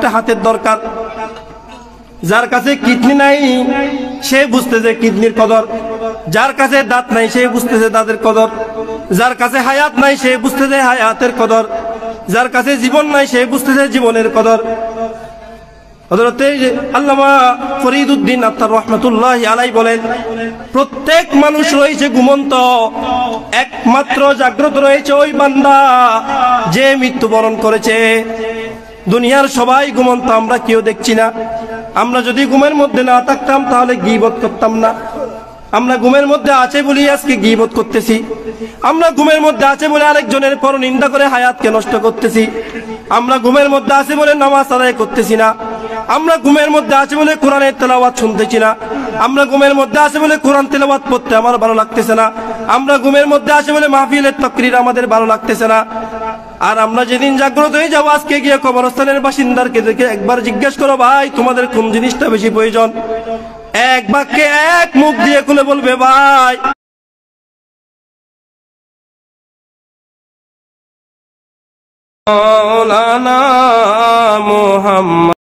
একটা হাতের দরকার। যার কাছে কিডনি নাই সে বুঝতেছে কিডনির কদর, যার কাছে দাঁত নাই সে বুঝতেছে দাঁতের কদর, যার কাছে হায়াত নাই সে বুঝতেছে হায়াতের কদর, যার কাছে জীবন নাই সে বুঝতেছে জীবনের কদর। হযরতে আল্লামা ফরিদ উদ্দীন আত্তার রহমাতুল্লাহি আলাইহি বলেন, প্রত্যেক মানুষ রয়েছে ঘুমন্ত, একমাত্র জাগ্রত রয়েছে ওই বান্দা যে মৃত্যুবরণ করেছে। দুনিয়ার সবাই ঘুমন্ত, আমরা কেউ দেখছি না। আমরা যদি ঘুমের মধ্যে না থাকতাম তাহলে গীবত করতাম না। আমরা ঘুমের মধ্যে আছে বলি আজকে গীবত করতেছি। আমরা ঘুমের মধ্যে আছে বলে আরেকজনের পরনিন্দা করে হায়াতকে নষ্ট করতেছি। আমরা ঘুমের মধ্যে আছে বলে নামাজ আদায় করতেছি না। আমরা ঘুমের মধ্যে আছে বলে কোরআনের তেলাওয়াত শুনতেছি না। আমরা ঘুমের মধ্যে আছে বলে কোরআন তেলাওয়াত পড়তে আমার ভালো লাগতেছে না। আমরা ঘুমের মধ্যে আছে বলে মাহফিলের তাকরীর আমাদের ভালো লাগতেছে না। আর আমরা যেদিন জাগ্রত হয়ে যাবো, আজকে গিয়ে কবরস্থানের বাসিন্দাকে দেখে একবার জিজ্ঞেস করো, ভাই তোমাদের কোন জিনিসটা বেশি প্রয়োজন? এক বাক্যে এক মুখ দিয়ে খুলে বলবে, ভাই মাওলানা মুহাম্মদ।